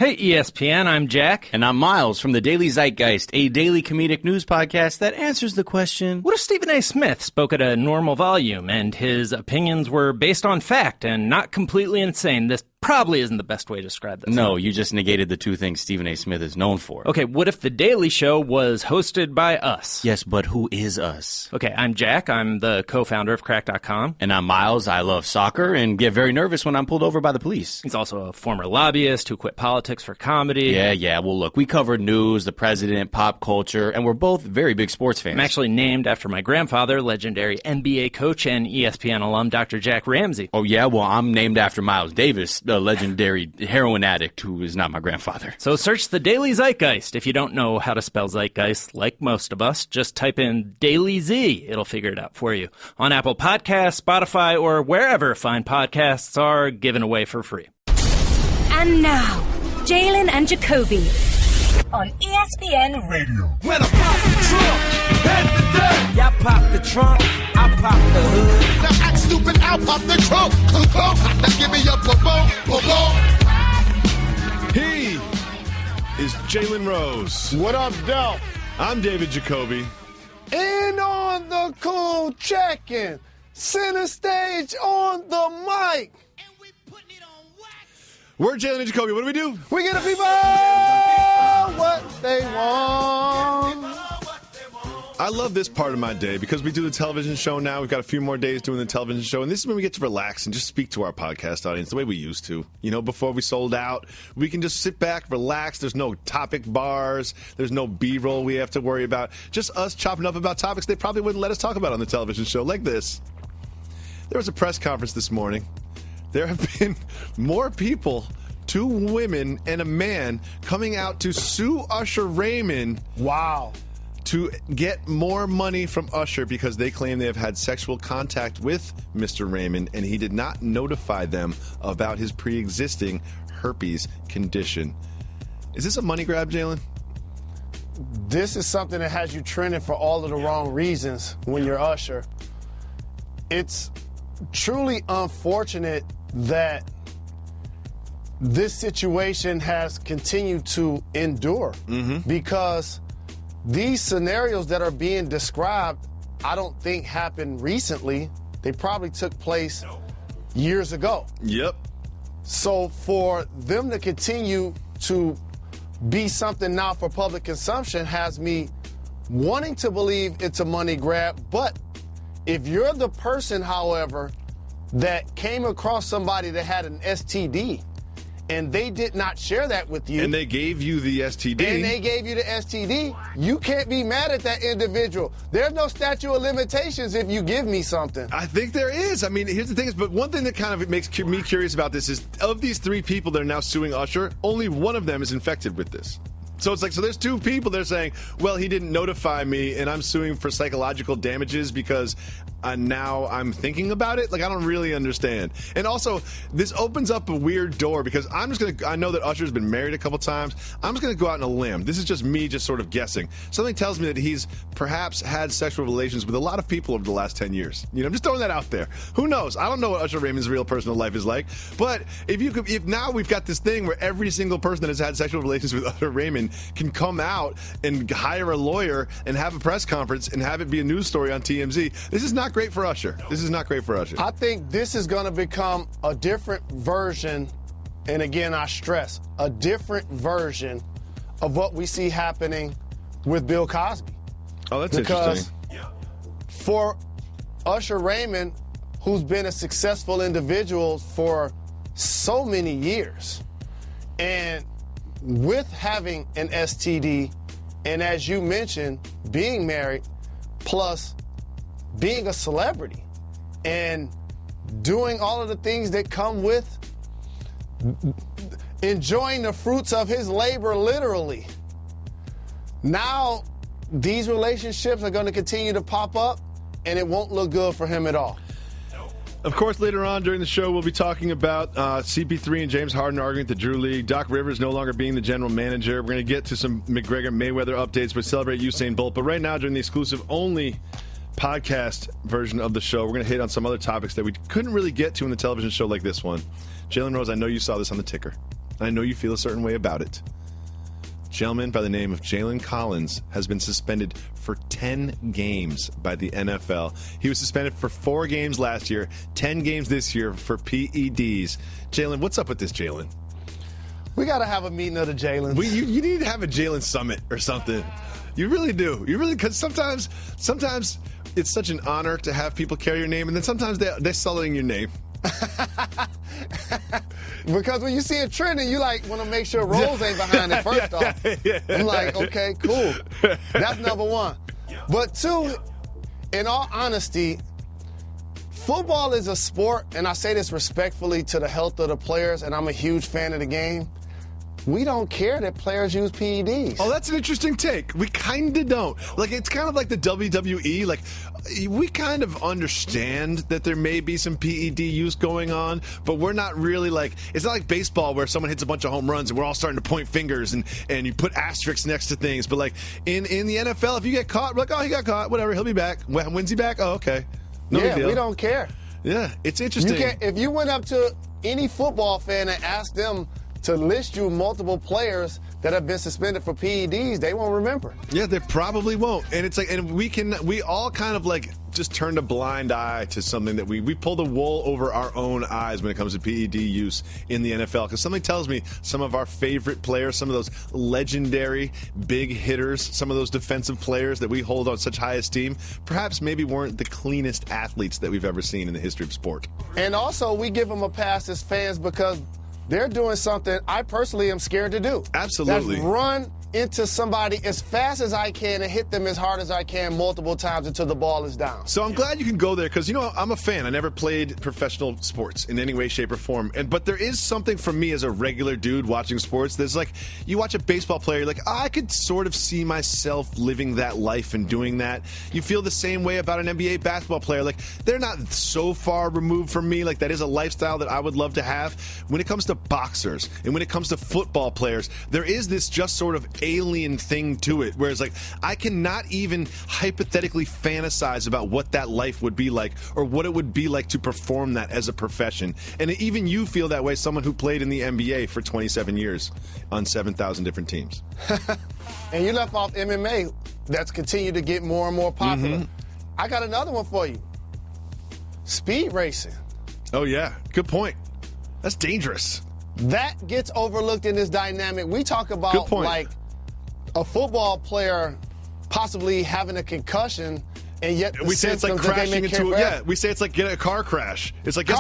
Hey, ESPN, I'm Jack. And I'm Miles from the Daily Zeitgeist, a daily comedic news podcast that answers the question, what if Stephen A. Smith spoke at a normal volume and his opinions were based on fact and not completely insane? This probably isn't the best way to describe this. No, you just negated the two things Stephen A. Smith is known for. Okay, what if The Daily Show was hosted by us? Yes, but who is us? Okay, I'm Jack. I'm the co-founder of Crack.com. And I'm Miles. I love soccer and get very nervous when I'm pulled over by the police. He's also a former lobbyist who quit politics for comedy. Yeah. Well, look, we covered news, the president, pop culture, and we're both very big sports fans. I'm actually named after my grandfather, legendary NBA coach and ESPN alum Dr. Jack Ramsey. Oh, yeah? Well, I'm named after Miles Davis, a legendary heroin addict who is not my grandfather. So search the Daily Zeitgeist. If you don't know how to spell zeitgeist, like most of us, just type in Daily Z. It'll figure it out for you. On Apple Podcasts, Spotify, or wherever fine podcasts are given away for free. And now, Jalen and Jacoby on ESPN Radio. When I pop the trunk, head to death. Y'all pop the trunk, I pop the hood. Now act stupid, I'll pop the trunk. Now give me your boom. He is Jalen Rose. What up, Del? I'm David Jacoby. And on the cool check-in, center stage on the mic. We're Jalen and Jacoby. What do we do? We get the people what they want. I love this part of my day because we do the television show now. We've got a few more days doing the television show, and this is when we get to relax and just speak to our podcast audience the way we used to. You know, before we sold out, we can just sit back, relax. There's no topic bars. There's no B-roll we have to worry about. Just us chopping up about topics they probably wouldn't let us talk about on the television show, like this. There was a press conference this morning. There have been more people, 2 women and a man, coming out to sue Usher Raymond. Wow. To get more money from Usher because they claim they have had sexual contact with Mr. Raymond and he did not notify them about his pre-existing herpes condition. Is this a money grab, Jalen? This is something that has you trending for all of the wrong reasons when you're Usher. It's truly unfortunate that this situation has continued to endure because these scenarios that are being described, I don't think happened recently. They probably took place years ago. Yep. So for them to continue to be something now for public consumption has me wanting to believe it's a money grab. But if you're the person, however, that came across somebody that had an STD and they did not share that with you. And they gave you the STD. And they gave you the STD. You can't be mad at that individual. There's no statute of limitations if you give me something. I think there is. I mean, here's the thing but one thing that kind of makes me curious about this is of these 3 people that are now suing Usher, only one of them is infected with this. So it's like, so there's 2 people that are saying, well, he didn't notify me and I'm suing for psychological damages because now I'm thinking about it. Like, I don't really understand. And also, this opens up a weird door because I know that Usher's been married a couple times. I'm just going to go out on a limb. This is just me just sort of guessing. Something tells me that he's perhaps had sexual relations with a lot of people over the last 10 years. You know, I'm just throwing that out there. Who knows? I don't know what Usher Raymond's real personal life is like. But if now we've got this thing where every single person that has had sexual relations with Usher Raymond can come out and hire a lawyer and have a press conference and have it be a news story on TMZ, this is not great for Usher. This is not great for Usher. I think this is going to become a different version, and again, I stress, a different version of what we see happening with Bill Cosby. Oh, that's interesting. Because for Usher Raymond, who's been a successful individual for so many years, and with having an STD, and as you mentioned, being married, plus being a celebrity, and doing all of the things that come with enjoying the fruits of his labor, literally. Now, these relationships are going to continue to pop up, and it won't look good for him at all. Of course, later on during the show, we'll be talking about CP3 and James Harden arguing at the Drew League. Doc Rivers no longer being the general manager. We're going to get to some McGregor-Mayweather updates. We celebrate Usain Bolt. But right now, during the exclusive-only podcast version of the show, we're going to hit on some other topics that we couldn't really get to in the television show like this one. Jalen Rose, I know you saw this on the ticker. I know you feel a certain way about it. Gentleman by the name of Jalen Collins has been suspended for 10 games by the NFL. He was suspended for 4 games last year, 10 games this year for PEDs. Jalen, what's up with this, Jalen? We got to have a meeting of the Jalens. You need to have a Jalen summit or something. You really do. You really, because sometimes it's such an honor to have people carry your name, and then sometimes they're sullying your name. Because when you see it trending, you like want to make sure Rose ain't behind it first off. I'm like, okay, cool. That's number one. But two, in all honesty, football is a sport, and I say this respectfully to the health of the players, and I'm a huge fan of the game. We don't care that players use PEDs. Oh, that's an interesting take. We kind of don't. Like, it's kind of like the WWE. Like, we kind of understand that there may be some PED use going on, but we're not really like, it's not like baseball where someone hits a bunch of home runs and we're all starting to point fingers and you put asterisks next to things. But like in the NFL, if you get caught, we're like, oh, he got caught. Whatever, he'll be back. When's he back? Oh, okay. No big deal. We don't care. Yeah, it's interesting. If you went up to any football fan and asked them to list you multiple players that have been suspended for PEDs, they won't remember. Yeah, they probably won't. And it's like, and we all kind of like just turned a blind eye to something that we pull the wool over our own eyes when it comes to PED use in the NFL. Because something tells me some of our favorite players, some of those legendary big hitters, some of those defensive players that we hold on such high esteem, perhaps maybe weren't the cleanest athletes that we've ever seen in the history of sport. And also, we give them a pass as fans because they're doing something I personally am scared to do. Absolutely. That's run into somebody as fast as I can and hit them as hard as I can multiple times until the ball is down. So I'm glad you can go there because, you know, I'm a fan. I never played professional sports in any way, shape, or form. But there is something for me as a regular dude watching sports. There's like, you watch a baseball player, you're like, I could sort of see myself living that life and doing that. You feel the same way about an NBA basketball player. Like, they're not so far removed from me. Like, that is a lifestyle that I would love to have. When it comes to boxers and when it comes to football players, there is this just sort of alien thing to it, whereas like I cannot even hypothetically fantasize about what that life would be like or what it would be like to perform that as a profession. And even you feel that way, someone who played in the NBA for 27 years on 7,000 different teams. And you left off MMA. That's continued to get more and more popular. Mm-hmm. I got another one for you. Speed racing. Oh yeah, good point. That's dangerous. That gets overlooked in this dynamic. We talk about like a football player possibly having a concussion, and yet we say it's like crashing into we say it's like getting a car crash. It's like guess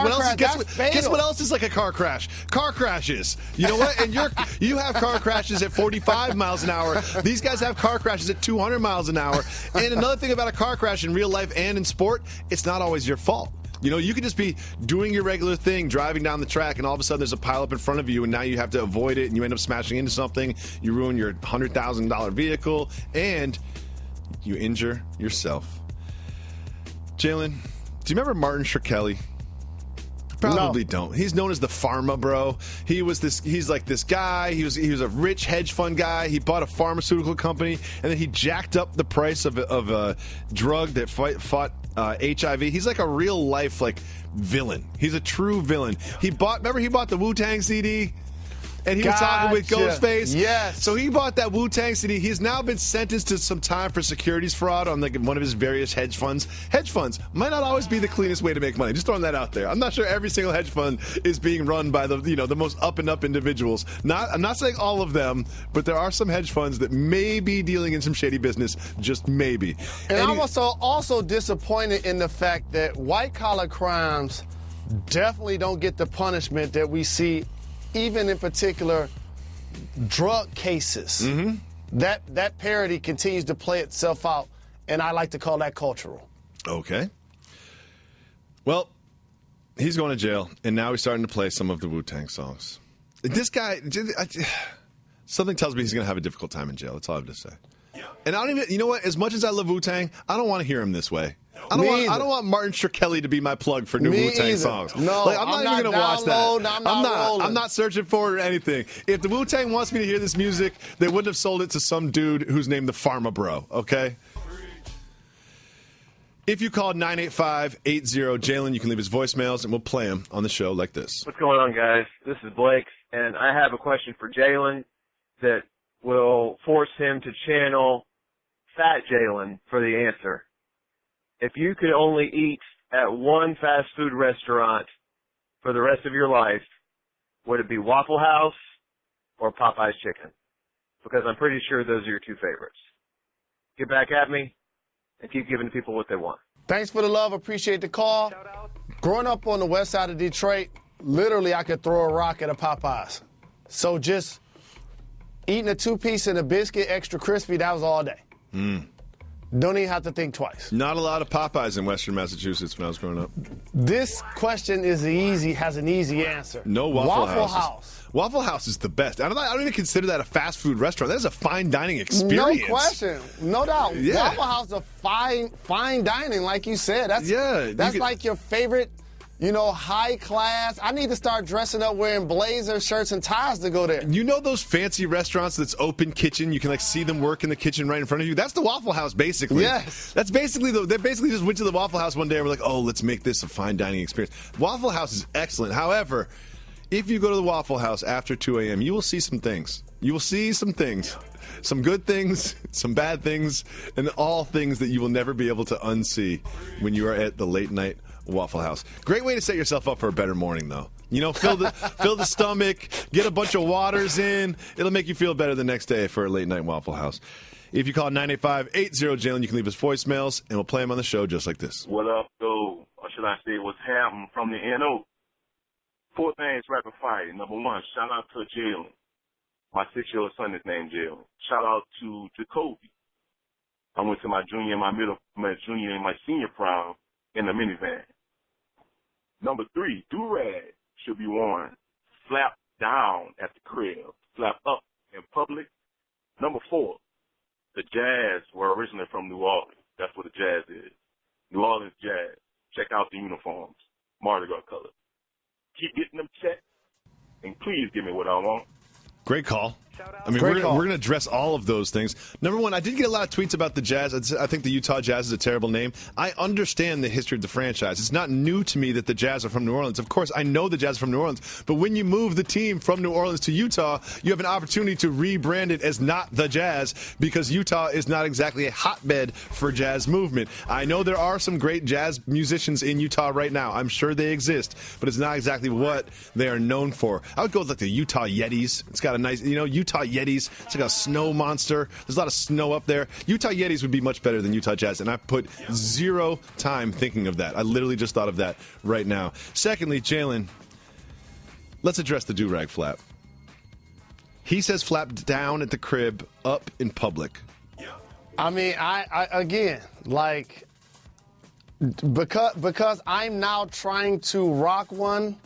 what else is like a car crash? Car crashes. You know what? And you have car crashes at 45 miles an hour. These guys have car crashes at 200 miles an hour. And another thing about a car crash in real life and in sport, it's not always your fault. You know, you could just be doing your regular thing, driving down the track, and all of a sudden there's a pileup in front of you, and now you have to avoid it, and you end up smashing into something. You ruin your $100,000 vehicle, and you injure yourself. Jalen, do you remember Martin Shkreli? Probably don't. He's known as the Pharma Bro. He's like this guy. He was a rich hedge fund guy. He bought a pharmaceutical company, and then he jacked up the price of a drug that fought HIV. He's like a real life like villain. He's a true villain. He bought the Wu-Tang CD. And he was talking with Ghostface. Yes. So he bought that Wu-Tang CD. He's now been sentenced to some time for securities fraud on like one of his various hedge funds. Hedge funds might not always be the cleanest way to make money. Just throwing that out there. I'm not sure every single hedge fund is being run by the most up and up individuals. I'm not saying all of them, but there are some hedge funds that may be dealing in some shady business. Just maybe. And I'm also disappointed in the fact that white collar crimes definitely don't get the punishment that we see. Even in particular, drug cases, that parody continues to play itself out, and I like to call that cultural. Okay. Well, he's going to jail, and now he's starting to play some of the Wu-Tang songs. This guy, something tells me he's going to have a difficult time in jail. That's all I have to say. And I don't even, you know what? As much as I love Wu-Tang, I don't want to hear him this way. I don't want Martin Shkreli to be my plug for new Wu-Tang songs. No, like, I'm not even going to watch that. I'm not searching for it or anything. If the Wu-Tang wants me to hear this music, they wouldn't have sold it to some dude who's named the Pharma Bro, okay? If you call 985-80 Jalen, you can leave his voicemails, and we'll play them on the show like this. What's going on, guys? This is Blake. And I have a question for Jalen that will force him to channel Fat Jalen for the answer. If you could only eat at one fast food restaurant for the rest of your life, would it be Waffle House or Popeye's Chicken? Because I'm pretty sure those are your two favorites. Get back at me and keep giving the people what they want. Thanks for the love. Appreciate the call. Growing up on the west side of Detroit, literally I could throw a rock at a Popeyes. So just eating a two-piece and a biscuit, extra crispy, that was all day. Don't even have to think twice. Not a lot of Popeyes in Western Massachusetts when I was growing up. This question has an easy answer. No Waffle House. Waffle House is the best. I don't even consider that a fast food restaurant. That is a fine dining experience. No question. No doubt. Yeah. Waffle House is a fine dining, like you said. That's like your favorite, high class. I need to start dressing up wearing blazers, shirts, and ties to go there. You know those fancy restaurants that's open kitchen? You can see them work in the kitchen right in front of you? That's the Waffle House, basically. Yes. They basically just went to the Waffle House one day and were like, oh, let's make this a fine dining experience. Waffle House is excellent. However, if you go to the Waffle House after 2 a.m., you will see some things. You will see some things. Some good things, some bad things, and all things that you will never be able to unsee when you are at the late night Waffle House. Great way to set yourself up for a better morning, though. Fill the stomach, get a bunch of waters in. It'll make you feel better the next day for a late night Waffle House. If you call 985-80-JALEN, you can leave us voicemails, and we'll play them on the show just like this. What up, though? Or should I say what's happening from the NO? 4 things rapid fire. Number 1, shout out to Jalen. My 6-year-old son is named Jalen. Shout out to Jacoby. I went to my junior and my senior prom in a minivan. Number 3, do-rag should be worn flap down at the crib, flap up in public. Number 4, the Jazz were originally from New Orleans. That's what the Jazz is. New Orleans Jazz. Check out the uniforms. Mardi Gras colors. Keep getting them checked, and please give me what I want. Great call. I mean, we're going to address all of those things. Number 1, I did get a lot of tweets about the Jazz. I think the Utah Jazz is a terrible name. I understand the history of the franchise. It's not new to me that the Jazz are from New Orleans. Of course, I know the Jazz are from New Orleans. But when you move the team from New Orleans to Utah, you have an opportunity to rebrand it as not the Jazz because Utah is not exactly a hotbed for jazz movement. I know there are some great jazz musicians in Utah right now. I'm sure they exist, but it's not exactly what they are known for. I would go with the Utah Yetis. It's got a nice, Utah Yetis. It's like a snow monster. There's a lot of snow up there. Utah Yetis would be much better than Utah Jazz, and I put 0 time thinking of that. I literally just thought of that right now. Secondly, Jalen, let's address the do-rag flap. He says flap down at the crib, up in public. I mean, I again, because I'm now trying to rock one,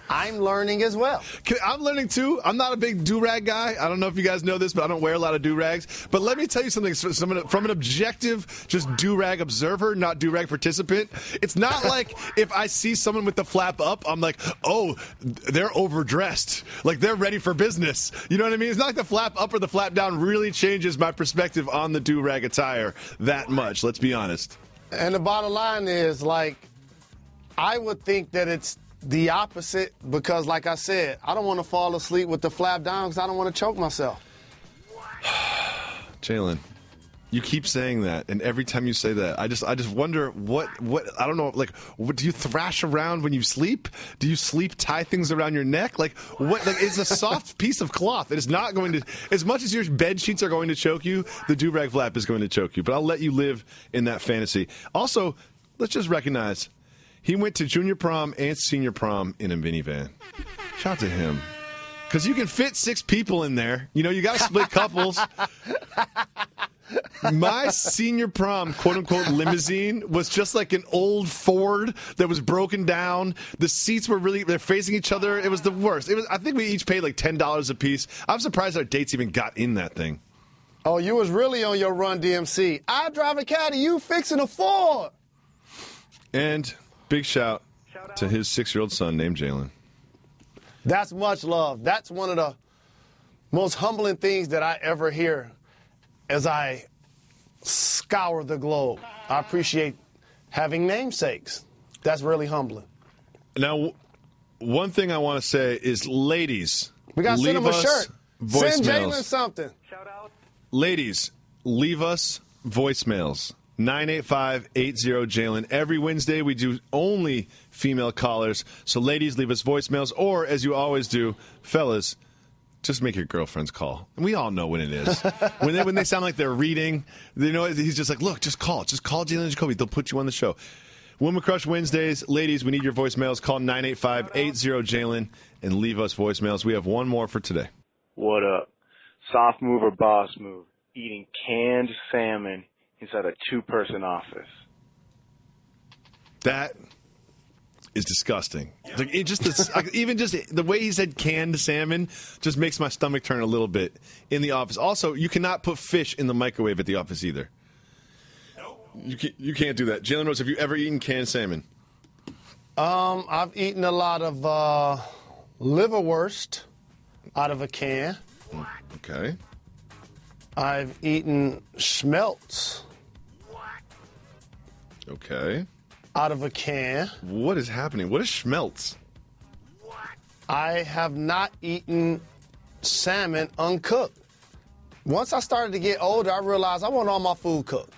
I'm learning as well. I'm learning too. I'm not a big do-rag guy. I don't know if you guys know this, but I don't wear a lot of do-rags. But let me tell you something from an objective, just do-rag observer, not do-rag participant. It's not like if I see someone with the flap up, I'm like, oh, they're overdressed. Like they're ready for business. You know what I mean? It's not like the flap up or the flap down really changes my perspective on the do-rag attire that much. Let's be honest. And the bottom line is, I would think that it's the opposite because, like I said, I don't want to fall asleep with the flap down because I don't want to choke myself. Jalen, you keep saying that, and every time you say that, I just wonder what I don't know. What do you thrash around when you sleep? Do you tie things around your neck? It's a soft piece of cloth. It is not going to, as much as your bed sheets are going to choke you, the do-rag flap is going to choke you. But I'll let you live in that fantasy. Also, let's just recognize. He went to junior prom and senior prom in a minivan. Shout out to him. Because you can fit 6 people in there. You got to split couples. My senior prom, quote-unquote, limousine was just like an old Ford that was broken down. The seats were they're facing each other. It was the worst. I think we each paid like $10 a piece. I'm surprised our dates even got in that thing. Oh, you was really on your Run DMC. I drive a caddy, you fixing a Ford. And big shout to his 6-year-old son named Jalen. That's much love. That's one of the most humbling things that I ever hear as I scour the globe. I appreciate having namesakes. That's really humbling. Now, one thing I want to say is, ladies, We got to send him a shirt. Send voicemails. Jalen something. Ladies, leave us voicemails. 985-80-JALEN. Every Wednesday, we do only female callers. So, ladies, leave us voicemails. Or, as you always do, fellas, just make your girlfriends call. And we all know when it is. when they sound like they're reading, they know he's just like, look, just call. Just call Jalen Jacoby. They'll put you on the show. Woman Crush Wednesdays. Ladies, we need your voicemails. Call 985-80-JALEN and leave us voicemails. We have one more for today. What up? Soft move or boss move? Eating canned salmon inside a two-person office. That is disgusting. Like, even just the way he said canned salmon just makes my stomach turn a little bit in the office. Also, you cannot put fish in the microwave at the office either. You can't do that. Jalen Rose, have you ever eaten canned salmon? I've eaten a lot of liverwurst out of a can. Okay. I've eaten schmelts. Okay. Out of a can. What is happening? What is schmelts? I have not eaten salmon uncooked. Once I started to get older, I realized I want all my food cooked.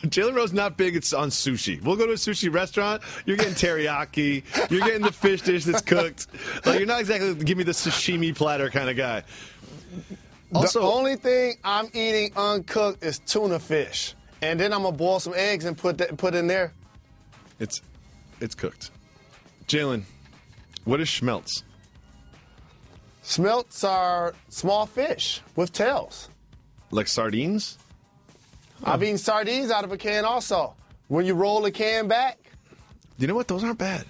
Jalen Rose not big. It's on sushi. We'll go to a sushi restaurant. You're getting teriyaki. You're getting the fish dish that's cooked. Like, you're not exactly give me the sashimi platter kind of guy. Also, the only thing I'm eating uncooked is tuna fish, and then I'm gonna boil some eggs and put in there. It's cooked. Jalen, what is schmelts? Schmelts are small fish with tails. Like sardines? I've eaten sardines out of a can also. When you roll the can back. You know what? Those aren't bad.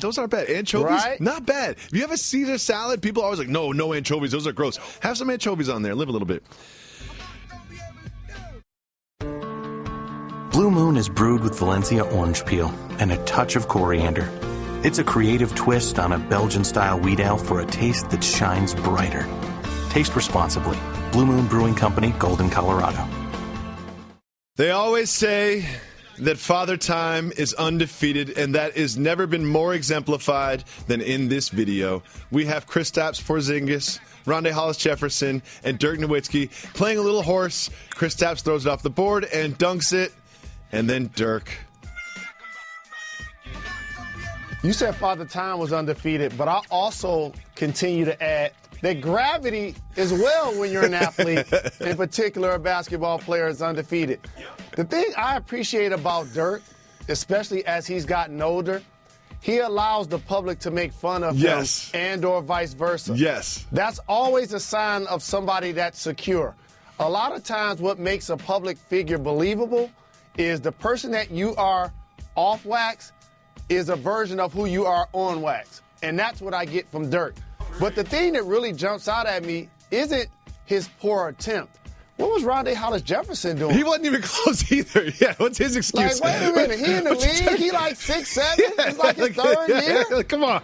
Those aren't bad. Anchovies, right? Not bad. If you have a Caesar salad, people are always like, no anchovies. Those are gross. Have some anchovies on there. Live a little bit. Blue Moon is brewed with Valencia orange peel and a touch of coriander. It's a creative twist on a Belgian-style wheat ale for a taste that shines brighter. Taste responsibly. Blue Moon Brewing Company, Golden, Colorado. They always say that Father Time is undefeated, and that has never been more exemplified than in this video. We have Kristaps Porzingis, Rondae Hollis-Jefferson, and Dirk Nowitzki playing a little horse. Kristaps throws it off the board and dunks it, and then Dirk. You said Father Time was undefeated, but I also continue to add that gravity as well when you're an athlete, in particular a basketball player, is undefeated. The thing I appreciate about Dirk, especially as he's gotten older, he allows the public to make fun of him and or vice versa. Yes. That's always a sign of somebody that's secure. A lot of times what makes a public figure believable is the person that you are off wax is a version of who you are on wax. And that's what I get from Dirk. But the thing that really jumps out at me isn't his poor attempt. What was Rondae Hollis-Jefferson doing? He wasn't even close either. Yeah, what's his excuse? Like, wait a minute. He in the league? He like 6'7"? Yeah, He's like his third year? Come on.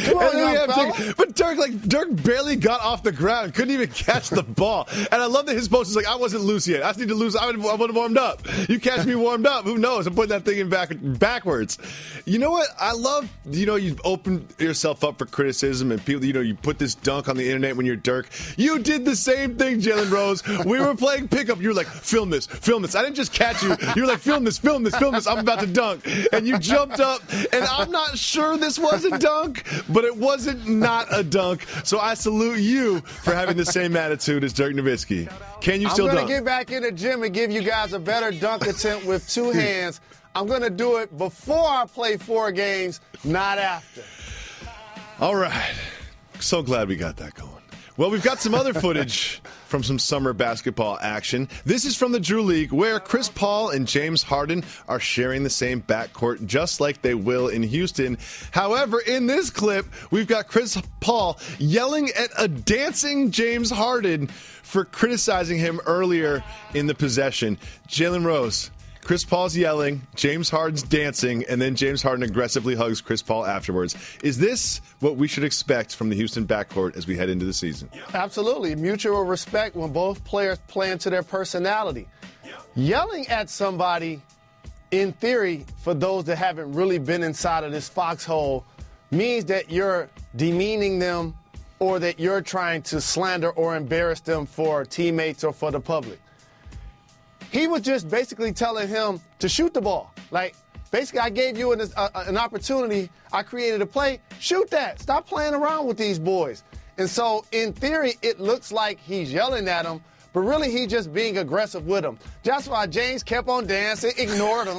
Come on, young fella. But Dirk barely got off the ground. Couldn't even catch the ball. And I love that his post is like, I wasn't loose yet. I just need to lose. I would have warmed up. You catch me warmed up. Who knows? I'm putting that thing in backwards. You know what? I love, you open yourself up for criticism and people, you put this dunk on the internet when you're Dirk. You did the same thing, Jalen Rose. We were playing pickup. You were like, film this. I didn't just catch you. You were like, film this. I'm about to dunk. And you jumped up, and I'm not sure this was a dunk, but it wasn't not a dunk. So I salute you for having the same attitude as Dirk Nowitzki. Can you still dunk? I'm going to get back in the gym and give you guys a better dunk attempt with two hands. I'm going to do it before I play 4 games, not after. All right. So glad we got that going. Well, we've got some other footage from some summer basketball action. This is from the Drew League, where Chris Paul and James Harden are sharing the same backcourt, just like they will in Houston. However, in this clip, we've got Chris Paul yelling at a dancing James Harden for criticizing him earlier in the possession. Jalen Rose, Chris Paul's yelling, James Harden's dancing, and then James Harden aggressively hugs Chris Paul afterwards. Is this what we should expect from the Houston backcourt as we head into the season? Absolutely. Mutual respect when both players play into their personality. Yelling at somebody, in theory, for those that haven't really been inside of this foxhole, means that you're demeaning them or that you're trying to slander or embarrass them for teammates or for the public. He was just basically telling him to shoot the ball. Like, basically, I gave you an opportunity. I created a play. Shoot that. Stop playing around with these boys. And so, in theory, it looks like he's yelling at him, but really he's just being aggressive with him. That's why James kept on dancing, ignored him,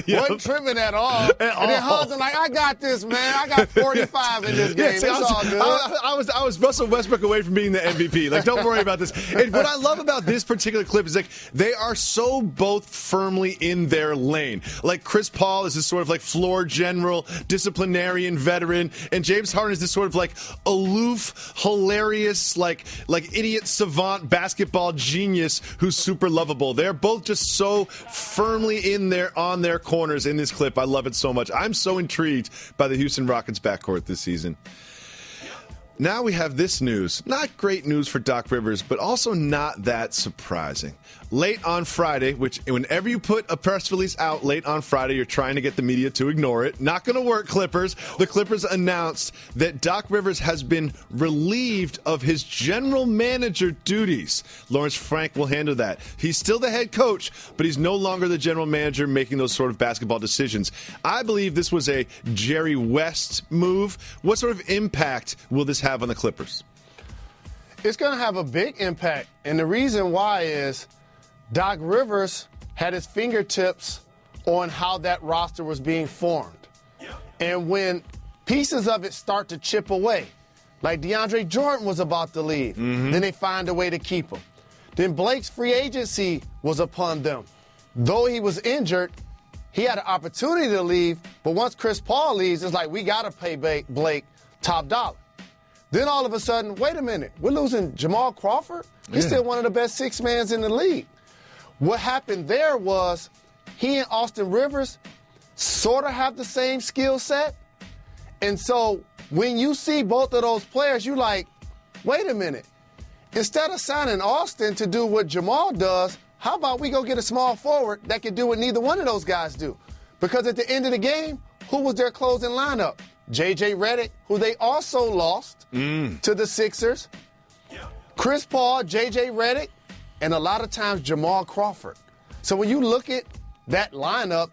wasn't tripping at all. And then hugged him like, I got this, man. I got 45 in this game. It's all good. I was Russell Westbrook away from being the MVP. Like, don't worry about this. And what I love about this particular clip is, like, they are so both firmly in their lane. Like, Chris Paul is this sort of, like, floor general, disciplinarian veteran, and James Harden is this sort of, like, aloof, hilarious, like idiot savant basketball genius who's super lovable. They're both just so firmly on their corners in this clip. I love it so much. I'm so intrigued by the Houston Rockets backcourt this season. Now we have this news. Not great news for Doc Rivers, but also not that surprising. Late on Friday, which whenever you put a press release out late on Friday, you're trying to get the media to ignore it. Not going to work, Clippers. The Clippers announced that Doc Rivers has been relieved of his general manager duties. Lawrence Frank will handle that. He's still the head coach, but he's no longer the general manager making those sort of basketball decisions. I believe this was a Jerry West move. What sort of impact will this have on the Clippers? It's going to have a big impact, and the reason why is Doc Rivers had his fingertips on how that roster was being formed. And when pieces of it start to chip away, like DeAndre Jordan was about to leave, then they find a way to keep him. Then Blake's free agency was upon them. Though he was injured, he had an opportunity to leave, but once Chris Paul leaves, it's like, we got to pay Blake top dollar. Then all of a sudden, wait a minute, we're losing Jamal Crawford? He's still one of the best six-mans in the league. What happened there was he and Austin Rivers sort of have the same skill set. And so when you see both of those players, you're like, wait a minute. Instead of signing Austin to do what Jamal does, how about we go get a small forward that can do what neither one of those guys do? Because at the end of the game, who was their closing lineup? J.J. Redick, who they also lost to the Sixers. Chris Paul, J.J. Redick, and a lot of times Jamal Crawford. So when you look at that lineup,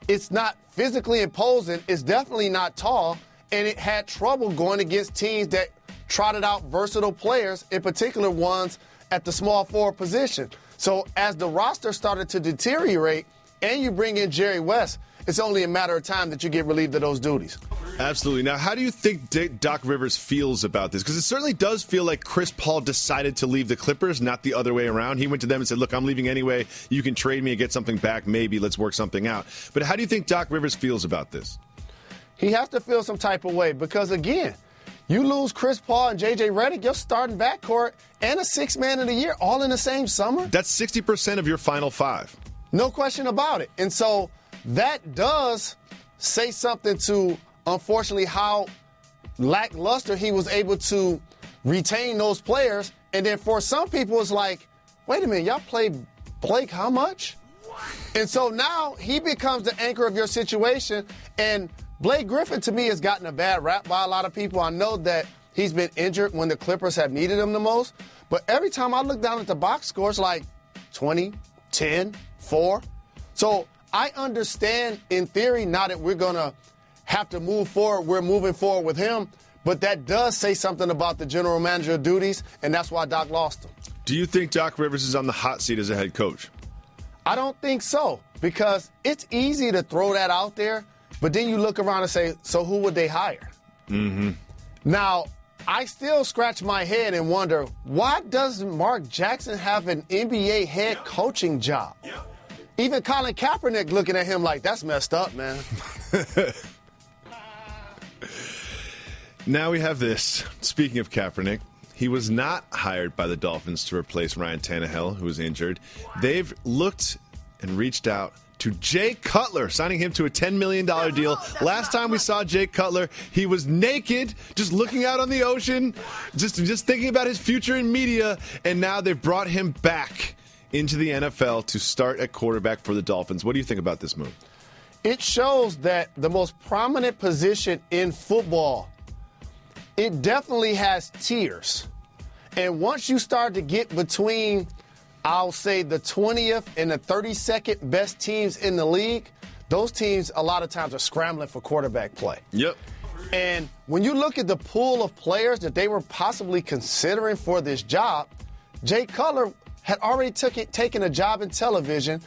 it's not physically imposing. It's definitely not tall. And it had trouble going against teams that trotted out versatile players, in particular ones at the small forward position. So as the roster started to deteriorate and you bring in Jerry West, it's only a matter of time that you get relieved of those duties. Absolutely. Now, how do you think Doc Rivers feels about this? Because it certainly does feel like Chris Paul decided to leave the Clippers, not the other way around. He went to them and said, look, I'm leaving anyway. You can trade me and get something back. Maybe let's work something out. But how do you think Doc Rivers feels about this? He has to feel some type of way because, again, you lose Chris Paul and J.J. Redick, you're starting backcourt and a six-man of the year all in the same summer. That's 60% of your final five. No question about it. And so that does say something to, unfortunately, how lackluster he was able to retain those players. And then for some people, it's like, wait a minute, y'all played Blake how much? And so now he becomes the anchor of your situation. And Blake Griffin, to me, has gotten a bad rap by a lot of people. I know that he's been injured when the Clippers have needed him the most. But every time I look down at the box score, it's like 20, 10, 4. So I understand, in theory, now that we're going to have to move forward, we're moving forward with him. But that does say something about the general manager duties, and that's why Doc lost him. Do you think Doc Rivers is on the hot seat as a head coach? I don't think so, because it's easy to throw that out there, but then you look around and say, so who would they hire? Now, I still scratch my head and wonder, why doesn't Mark Jackson have an NBA head coaching job? Even Colin Kaepernick looking at him like, that's messed up, man. Now we have this. Speaking of Kaepernick, he was not hired by the Dolphins to replace Ryan Tannehill, who was injured. They've looked and reached out to Jay Cutler, signing him to a $10 million deal. Last time we saw Jay Cutler, he was naked, just looking out on the ocean, just thinking about his future in media, and now they've brought him back into the NFL to start at quarterback for the Dolphins. What do you think about this move? It shows that the most prominent position in football it definitely has tiers. And once you start to get between, I'll say, the 20th and the 32nd best teams in the league, those teams a lot of times are scrambling for quarterback play. Yep. And when you look at the pool of players that they were possibly considering for this job, Jay Cutler had already taken a job in television.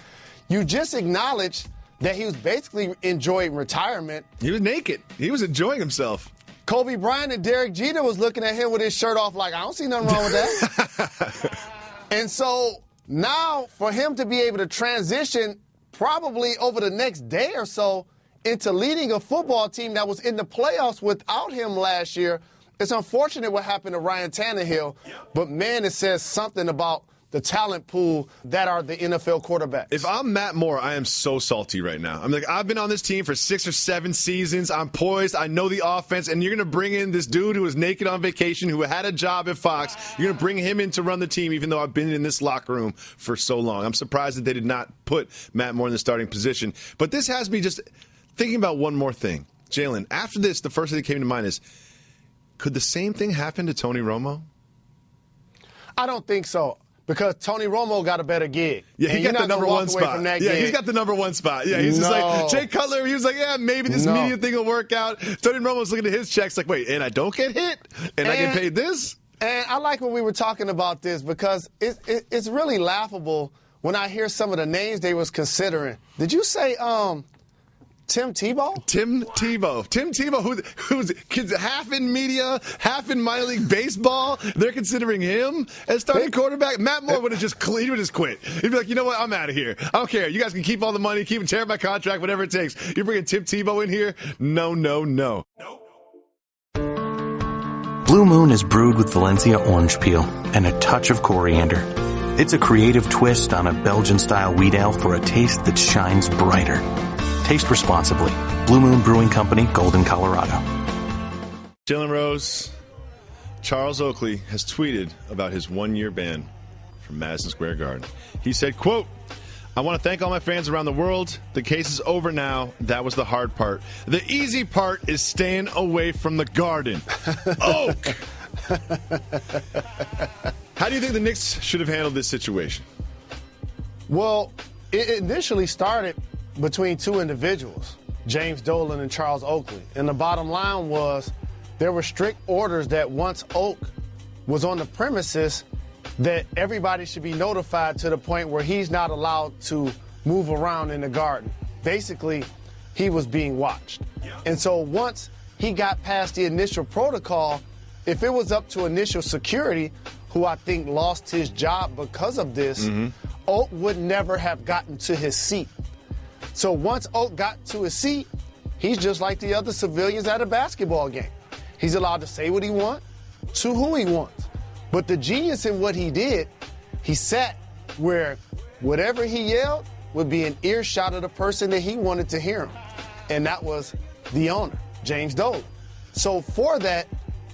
You just acknowledged that he was basically enjoying retirement. He was naked. He was enjoying himself. Kobe Bryant and Derek Jeter was looking at him with his shirt off like, I don't see nothing wrong with that. And so now for him to be able to transition probably over the next day or so into leading a football team that was in the playoffs without him last year, it's unfortunate what happened to Ryan Tannehill. But, man, it says something about the talent pool that are the NFL quarterbacks. If I'm Matt Moore, I am so salty right now. I'm like, I've been on this team for 6 or 7 seasons. I'm poised. I know the offense. And you're going to bring in this dude who was naked on vacation, who had a job at Fox. You're going to bring him in to run the team, even though I've been in this locker room for so long. I'm surprised that they did not put Matt Moore in the starting position. But this has me just thinking about one more thing. Jalen, after this, the first thing that came to mind is, could the same thing happen to Tony Romo? I don't think so. Because Tony Romo got a better gig. Yeah, he got the number one spot. Yeah, he's got the number one spot. Yeah, he's just like, Jay Cutler, he was like, yeah, maybe this media thing will work out. Tony Romo's looking at his checks like, wait, and I don't get hit? And I get paid this? And I like when we were talking about this because it's really laughable when I hear some of the names they was considering. Did you say Tim Tebow? Tim Tebow, who's half in media, half in minor league baseball. They're considering him as starting quarterback. Matt Moore would have just quit. He'd be like, you know what? I'm out of here. I don't care. You guys can keep all the money, tear my contract, whatever it takes. You're bringing Tim Tebow in here? No. Blue Moon is brewed with Valencia orange peel and a touch of coriander. It's a creative twist on a Belgian-style wheat ale for a taste that shines brighter. Taste responsibly. Blue Moon Brewing Company, Golden, Colorado. Jalen Rose, Charles Oakley has tweeted about his 1-year ban from Madison Square Garden. He said, quote, I want to thank all my fans around the world. The case is over now. That was the hard part. The easy part is staying away from the Garden. Oak! How do you think the Knicks should have handled this situation? Well, it initially started between two individuals, James Dolan and Charles Oakley. And the bottom line was there were strict orders that once Oak was on the premises, that everybody should be notified to the point where he's not allowed to move around in the Garden. Basically, he was being watched. And so once he got past the initial protocol, if it was up to initial security, who I think lost his job because of this, Oak would never have gotten to his seat. So once Oak got to his seat, he's just like the other civilians at a basketball game. He's allowed to say what he wants to who he wants. But the genius in what he did, he sat where whatever he yelled would be an earshot of the person that he wanted to hear him. And that was the owner, James Dolan. So for that,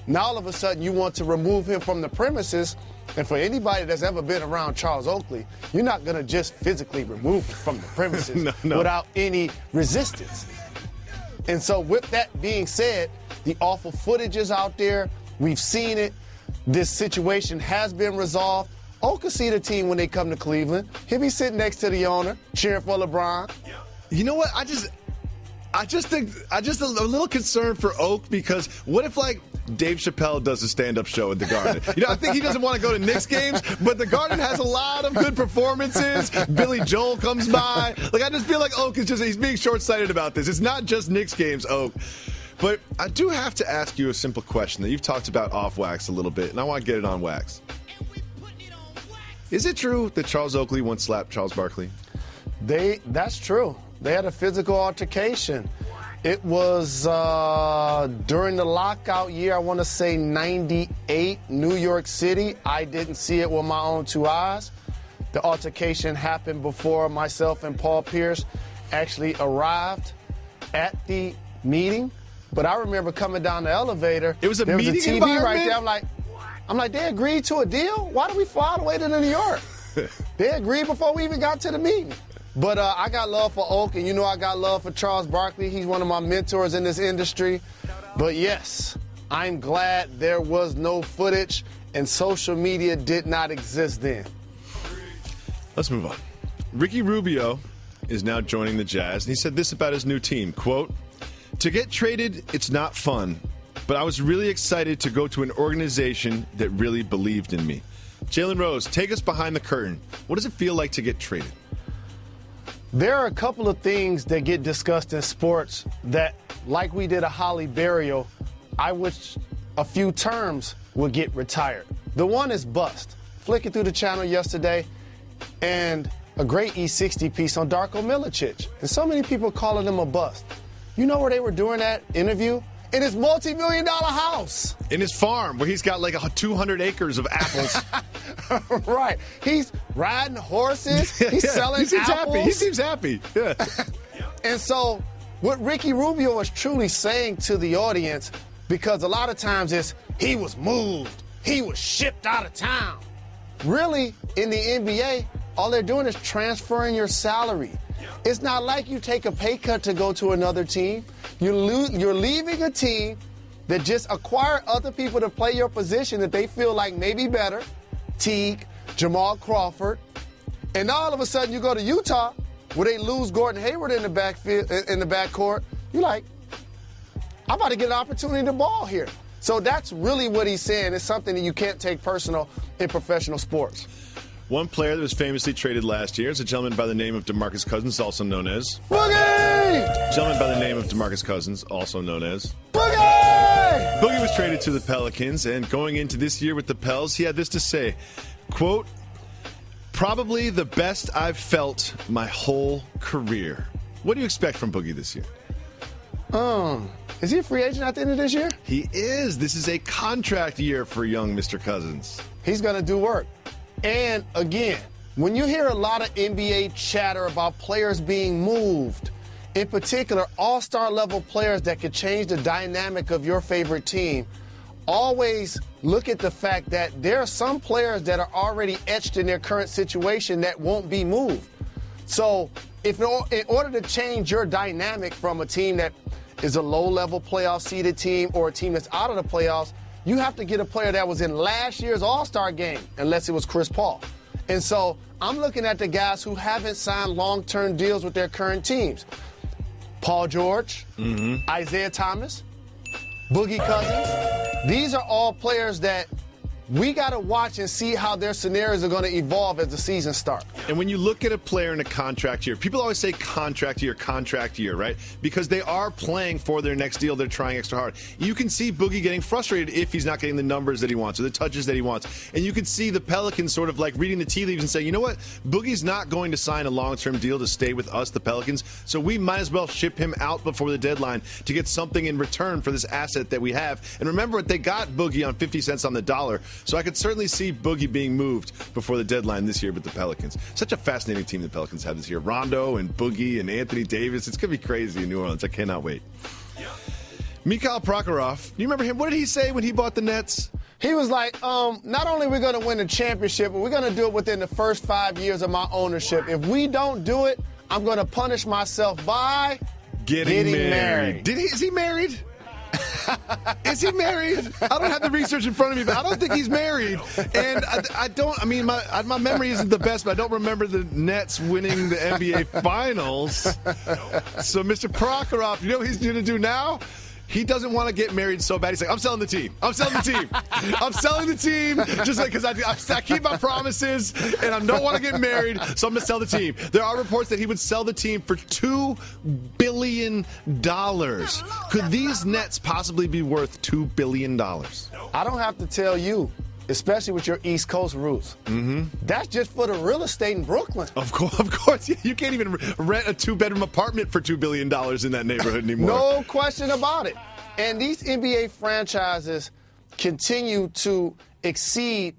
now all of a sudden you want to remove him from the premises. And for anybody that's ever been around Charles Oakley, you're not going to just physically remove him from the premises without any resistance. And so with that being said, the awful footage is out there. We've seen it. This situation has been resolved. Oak will see the team when they come to Cleveland. He'll be sitting next to the owner, cheering for LeBron. You know what? I just think a little concerned for Oak, because what if, like, Dave Chappelle does a stand-up show at the Garden? You know, I think he doesn't want to go to Knicks games, but the Garden has a lot of good performances. Billy Joel comes by. Like, I just feel like Oak is he's being short-sighted about this. It's not just Knicks games, Oak. But I do have to ask you a simple question that you've talked about off wax a little bit, and I want to get it on wax. Is it true that Charles Oakley once slapped Charles Barkley? That's true. They had a physical altercation. It was during the lockout year, I want to say 98, New York City. I didn't see it with my own 2 eyes. The altercation happened before myself and Paul Pierce actually arrived at the meeting. But I remember coming down the elevator. It was a meeting TV environment? Right there. I'm like, they agreed to a deal? Why did we fly all the way to New York? They agreed before we even got to the meeting. But I got love for Oak, and I got love for Charles Barkley. He's one of my mentors in this industry. But yes, I'm glad there was no footage and social media did not exist then. Let's move on. Ricky Rubio is now joining the Jazz, and he said this about his new team, quote, "To get traded, it's not fun, but I was really excited to go to an organization that really believed in me." Jalen Rose, take us behind the curtain. What does it feel like to get traded? There are a couple of things that get discussed in sports that, like we did a Holly burial, I wish a few terms would get retired. The one is bust. Flicking through the channel yesterday, and a great E60 piece on Darko Milicic. And so many people calling him a bust. You know where they were doing that interview? In his multi-million-dollar house. In his farm, where he's got like 200 acres of apples. Right. He's riding horses. He's selling he seems apples. Happy. He seems happy. Yeah. And so what Ricky Rubio was truly saying to the audience, because a lot of times it's, he was moved. He was shipped out of town. Really, in the NBA, all they're doing is transferring your salary. It's not like you take a pay cut to go to another team. You're leaving a team that just acquired other people to play your position that they feel like may be better, Teague, Jamal Crawford, and all of a sudden you go to Utah where they lose Gordon Hayward in the backfield, in the backcourt. You're like, I'm about to get an opportunity to ball here. So that's really what he's saying. It's something that you can't take personal in professional sports. One player that was famously traded last year is a gentleman by the name of DeMarcus Cousins, also known as Boogie! A gentleman by the name of DeMarcus Cousins, also known as Boogie! Boogie was traded to the Pelicans, and going into this year with the Pels, he had this to say, quote, "Probably the best I've felt my whole career." What do you expect from Boogie this year? Is he a free agent at the end of this year? He is. This is a contract year for young Mr. Cousins. He's going to do work. And again, when you hear a lot of NBA chatter about players being moved, in particular all-star level players that could change the dynamic of your favorite team, always look at the fact that there are some players that are already etched in their current situation that won't be moved. So if in order to change your dynamic from a team that is a low-level playoff seeded team or a team that's out of the playoffs, you have to get a player that was in last year's All-Star game, unless it was Chris Paul. And so I'm looking at the guys who haven't signed long-term deals with their current teams. Paul George, Isaiah Thomas, Boogie Cousins. These are all players that we got to watch and see how their scenarios are going to evolve as the season starts. And when you look at a player in a contract year, people always say contract year, right? Because they are playing for their next deal. They're trying extra hard. You can see Boogie getting frustrated if he's not getting the numbers that he wants or the touches that he wants. And you can see the Pelicans sort of like reading the tea leaves and saying, you know what? Boogie's not going to sign a long-term deal to stay with us, the Pelicans, so we might as well ship him out before the deadline to get something in return for this asset that we have. And remember, they got Boogie on 50 cents on the dollar. So I could certainly see Boogie being moved before the deadline this year with the Pelicans. Such a fascinating team the Pelicans have this year. Rondo and Boogie and Anthony Davis. It's going to be crazy in New Orleans. I cannot wait. Mikhail Prokhorov, you remember him? What did he say when he bought the Nets? He was like, not only are we going to win the championship, but we're going to do it within the first 5 years of my ownership. If we don't do it, I'm going to punish myself by getting married. Is he married? Is he married? I don't have the research in front of me, but I don't think he's married. And my memory isn't the best, but I don't remember the Nets winning the NBA Finals. So Mr. Prokhorov, you know what he's going to do now? He doesn't want to get married so bad. He's like, I'm selling the team. I'm selling the team. I'm selling the team just like because I keep my promises and I don't want to get married, so I'm going to sell the team. There are reports that he would sell the team for $2 billion. Could these Nets possibly be worth $2 billion? I don't have to tell you, especially with your East Coast roots. That's just for the real estate in Brooklyn. Of course. You can't even rent a 2-bedroom apartment for $2 billion in that neighborhood anymore. No question about it. And these NBA franchises continue to exceed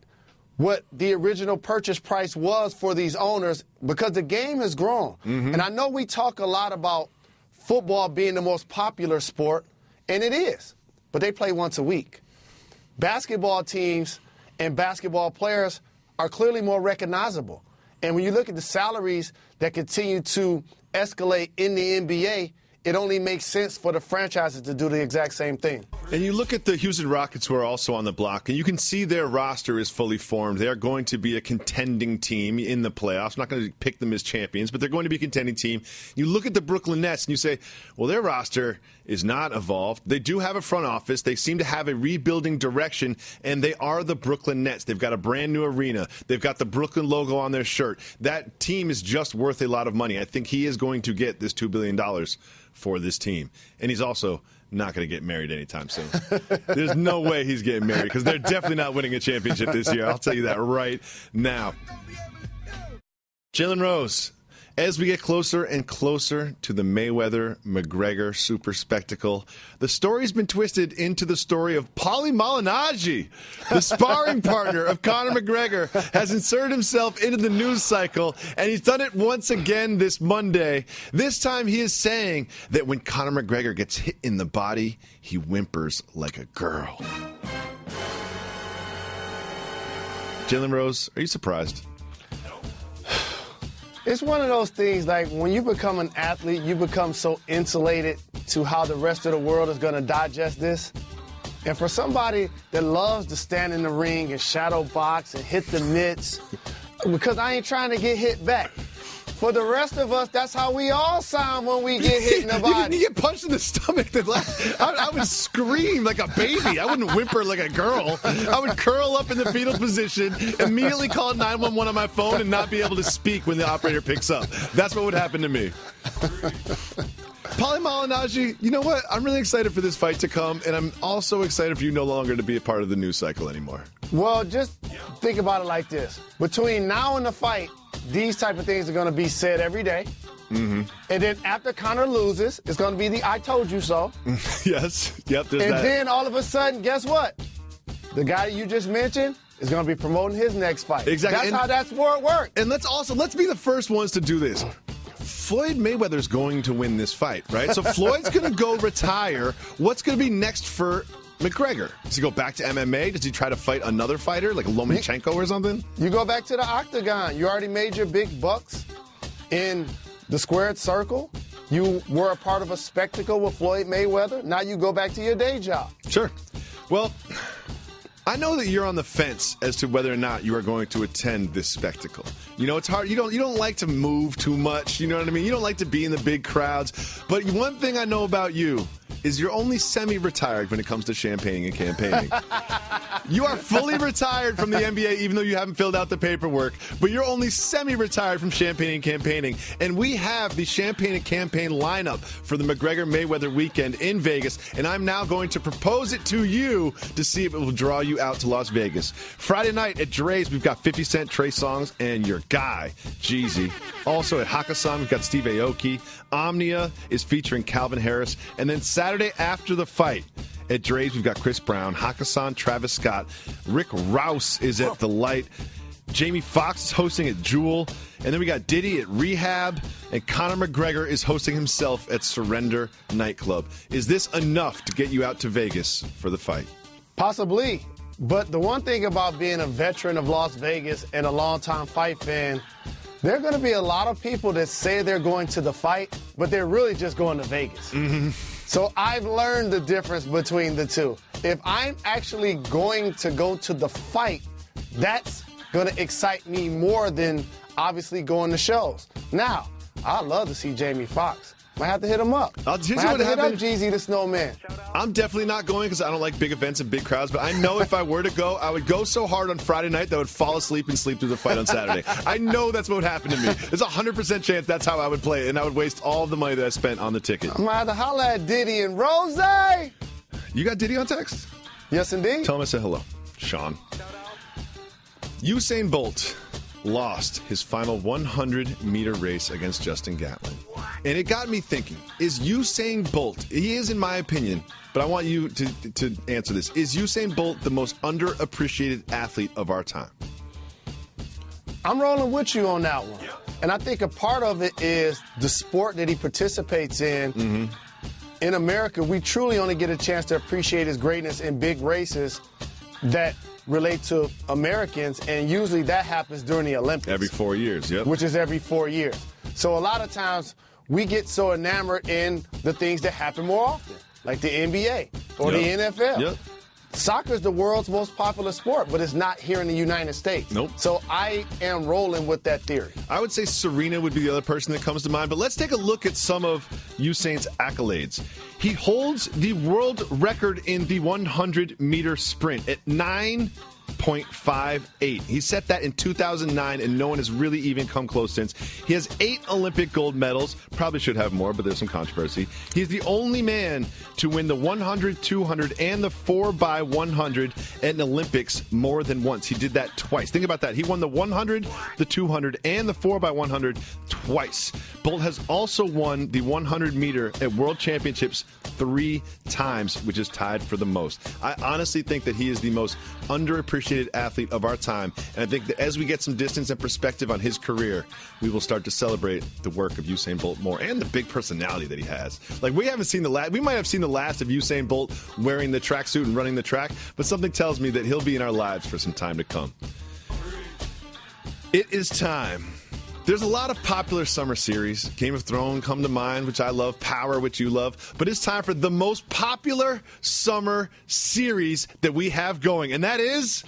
what the original purchase price was for these owners because the game has grown. And I know we talk a lot about football being the most popular sport, and it is, but they play once a week. Basketball teams and basketball players are clearly more recognizable. And when you look at the salaries that continue to escalate in the NBA, it only makes sense for the franchises to do the exact same thing. And you look at the Houston Rockets, who are also on the block, and you can see their roster is fully formed. They are going to be a contending team in the playoffs. I'm not going to pick them as champions, but they're going to be a contending team. You look at the Brooklyn Nets, and you say, well, their roster is not evolved. They do have a front office. They seem to have a rebuilding direction, and they are the Brooklyn Nets. They've got a brand new arena. They've got the Brooklyn logo on their shirt. That team is just worth a lot of money. I think he is going to get this $2 billion for this team. And he's also not going to get married anytime soon. There's no way he's getting married because they're definitely not winning a championship this year. I'll tell you that right now. Jalen Rose, as we get closer and closer to the Mayweather-McGregor super spectacle, the story's been twisted into the story of Paulie Malignaggi. The sparring partner of Conor McGregor has inserted himself into the news cycle, and he's done it once again this Monday. This time he is saying that when Conor McGregor gets hit in the body, he whimpers like a girl. Jalen Rose, are you surprised? It's one of those things, like when you become an athlete, you become so insulated to how the rest of the world is going to digest this. And for somebody that loves to stand in the ring and shadow box and hit the mitts, because I ain't trying to get hit back. For the rest of us, that's how we all sound when we get hit in the body. You get punched in the stomach. I would scream like a baby. I wouldn't whimper like a girl. I would curl up in the fetal position, immediately call 911 on my phone, and not be able to speak when the operator picks up. That's what would happen to me. Paulie Malignaggi, you know what? I'm really excited for this fight to come, and I'm also excited for you no longer to be a part of the news cycle anymore. Well, just think about it like this. Between now and the fight, these type of things are going to be said every day. Mm-hmm. And then after Conor loses, it's going to be the I told you so. Yes. Yep, there's and that. Then all of a sudden, guess what? The guy you just mentioned is going to be promoting his next fight. Exactly. That's how that sport works. And let's be the first ones to do this. Floyd Mayweather's going to win this fight, right? So Floyd's going to go retire. What's going to be next for McGregor? Does he go back to MMA? Does he try to fight another fighter like Lomachenko or something? You go back to the octagon. You already made your big bucks in the squared circle. You were a part of a spectacle with Floyd Mayweather. Now you go back to your day job. Sure. Well, I know that you're on the fence as to whether or not you are going to attend this spectacle. You know, it's hard. You don't like to move too much. You know what I mean? You don't like to be in the big crowds. But one thing I know about you is you're only semi-retired when it comes to champagning and campaigning. You are fully retired from the NBA, even though you haven't filled out the paperwork. But you're only semi-retired from champagne and campaigning. And we have the champagne and campaign lineup for the McGregor-Mayweather weekend in Vegas. And I'm now going to propose it to you to see if it will draw you out to Las Vegas. Friday night at Dre's, we've got 50 Cent, Trey Songz, and your guy, Jeezy. Also at Hakkasan, we've got Steve Aoki. Omnia is featuring Calvin Harris. And then Saturday after the fight, at Dre's, we've got Chris Brown, Hakkasan, Travis Scott. Rick Rouse is at The Light. Jamie Foxx is hosting at Jewel. And then we got Diddy at Rehab. And Conor McGregor is hosting himself at Surrender Nightclub. Is this enough to get you out to Vegas for the fight? Possibly. But the one thing about being a veteran of Las Vegas and a longtime fight fan, there are going to be a lot of people that say they're going to the fight, but they're really just going to Vegas. Mm-hmm. So I've learned the difference between the two. If I'm actually going to go to the fight, that's going to excite me more than obviously going to shows. Now, I'd love to see Jamie Foxx. Might have to hit him up. Might have to hit up Jeezy the Snowman. I'm definitely not going because I don't like big events and big crowds, but I know if I were to go, I would go so hard on Friday night that I would fall asleep and sleep through the fight on Saturday. I know that's what would happen to me. There's a 100% chance that's how I would play it, and I would waste all the money that I spent on the ticket. I'm going to have to holler at Diddy and Rose. You got Diddy on text? Yes, indeed. Tell him I said hello. Sean. Usain Bolt lost his final 100-meter race against Justin Gatlin. And it got me thinking, is Usain Bolt, he is in my opinion, but I want you to answer this, is Usain Bolt the most underappreciated athlete of our time? I'm rolling with you on that one. And I think a part of it is the sport that he participates in. Mm-hmm. In America, we truly only get a chance to appreciate his greatness in big races that relate to Americans, and usually that happens during the Olympics. Every 4 years, yep. Which is every 4 years. So a lot of times we get so enamored in the things that happen more often. like the NBA or Yep. the NFL. Yep. Soccer is the world's most popular sport, but it's not here in the United States. Nope. So I am rolling with that theory. I would say Serena would be the other person that comes to mind, but let's take a look at some of Usain's accolades. He holds the world record in the 100-meter sprint at 9.58. He set that in 2009, and no one has really even come close since. He has 8 Olympic gold medals. Probably should have more, but there's some controversy. He's the only man to win the 100, 200, and the 4x100 at an Olympics more than once. He did that twice. Think about that. He won the 100, the 200, and the 4x100 twice. Bolt has also won the 100-meter at World Championships 3 times, which is tied for the most. I honestly think that he is the most underappreciated athlete of our time, and I think that as we get some distance and perspective on his career, we will start to celebrate the work of Usain Bolt more and the big personality that he has. Like, we haven't seen we might have seen the last of Usain Bolt wearing the tracksuit and running the track, but something tells me that he'll be in our lives for some time to come. It is time. There's a lot of popular summer series. Game of Thrones come to mind, which I love. Power, which you love. But it's time for the most popular summer series that we have going, and that is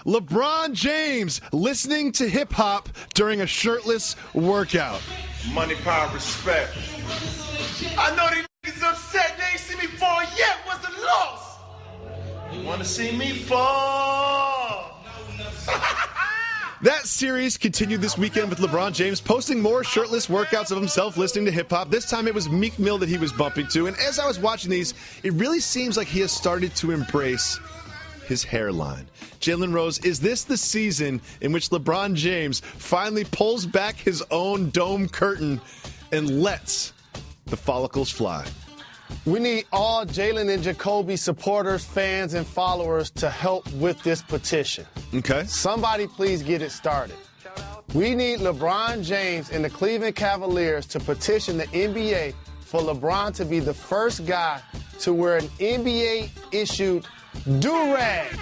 LeBron James listening to hip-hop during a shirtless workout. Money, power, respect. I know these niggas upset. They ain't seen me fall yet. What's the loss? You want to see me fall? That series continued this weekend with LeBron James posting more shirtless workouts of himself listening to hip-hop. This time it was Meek Mill that he was bumping to. And as I was watching these, it really seems like he has started to embrace his hairline. Jalen Rose, is this the season in which LeBron James finally pulls back his own dome curtain and lets the follicles fly? We need all Jalen and Jacoby supporters, fans, and followers to help with this petition. Okay. Somebody please get it started. We need LeBron James and the Cleveland Cavaliers to petition the NBA for LeBron to be the first guy to wear an NBA-issued do-rag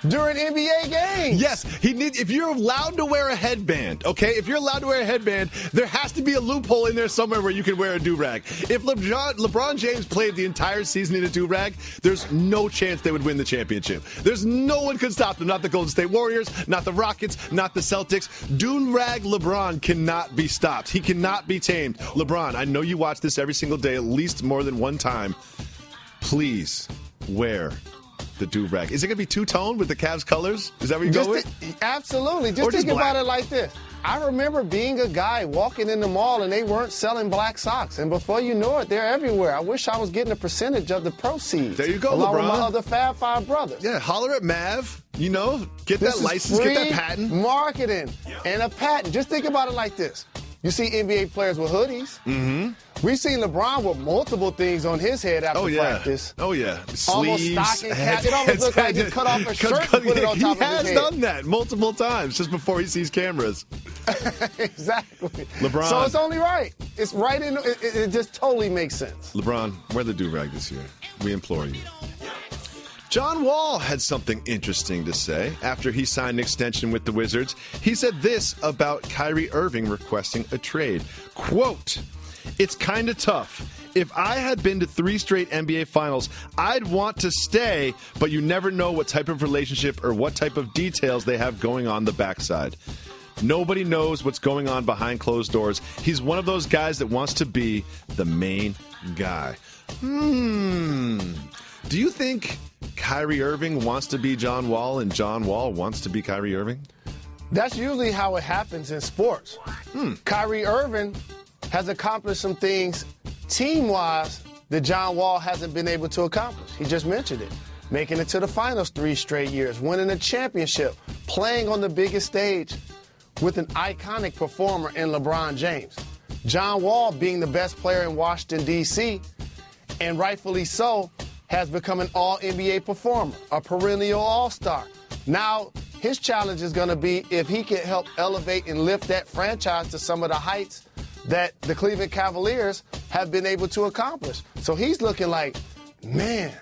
during NBA games. Yes, if you're allowed to wear a headband, okay? If you're allowed to wear a headband, there has to be a loophole in there somewhere where you can wear a do-rag. If LeBron James played the entire season in a do-rag, there's no chance they would win the championship. There's no one could stop them. Not the Golden State Warriors, not the Rockets, not the Celtics. Do-rag LeBron cannot be stopped. He cannot be tamed. LeBron, I know you watch this every single day, at least more than one time. Please wear the do-rag. Is it going to be two-tone with the Cavs colors? Is that what you go with? Absolutely. Just think about it like this. I remember being a guy walking in the mall and they weren't selling black socks. And before you know it, they're everywhere. I wish I was getting a percentage of the proceeds. There you go, along LeBron. with my other Fab Five brothers. Yeah, holler at Mav. Get This that is license, free get that patent. Marketing and a patent. Just think about it like this. You see NBA players with hoodies. Mm-hmm. We've seen LeBron with multiple things on his head after practice. Oh, yeah. Almost Sleeves. stocking cap. It almost looks like he cut off a shirt and put it on top of his head. He has done that multiple times just before he sees cameras. Exactly. LeBron. So it's only right. It's right in. It just totally makes sense. LeBron, wear the do-rag this year. We implore you. John Wall had something interesting to say after he signed an extension with the Wizards. He said this about Kyrie Irving requesting a trade. Quote, "It's kind of tough. If I had been to 3 straight NBA finals, I'd want to stay, but you never know what type of relationship or what type of details they have going on the backside. Nobody knows what's going on behind closed doors. He's one of those guys that wants to be the main guy." Do you think Kyrie Irving wants to be John Wall and John Wall wants to be Kyrie Irving? That's usually how it happens in sports. Kyrie Irving has accomplished some things team-wise that John Wall hasn't been able to accomplish. He just mentioned it. Making it to the finals 3 straight years, winning a championship, playing on the biggest stage with an iconic performer in LeBron James. John Wall being the best player in Washington, D.C., and rightfully so, has become an all-NBA performer, a perennial all-star. Now, his challenge is going to be if he can help elevate and lift that franchise to some of the heights that the Cleveland Cavaliers have been able to accomplish. So he's looking like, man,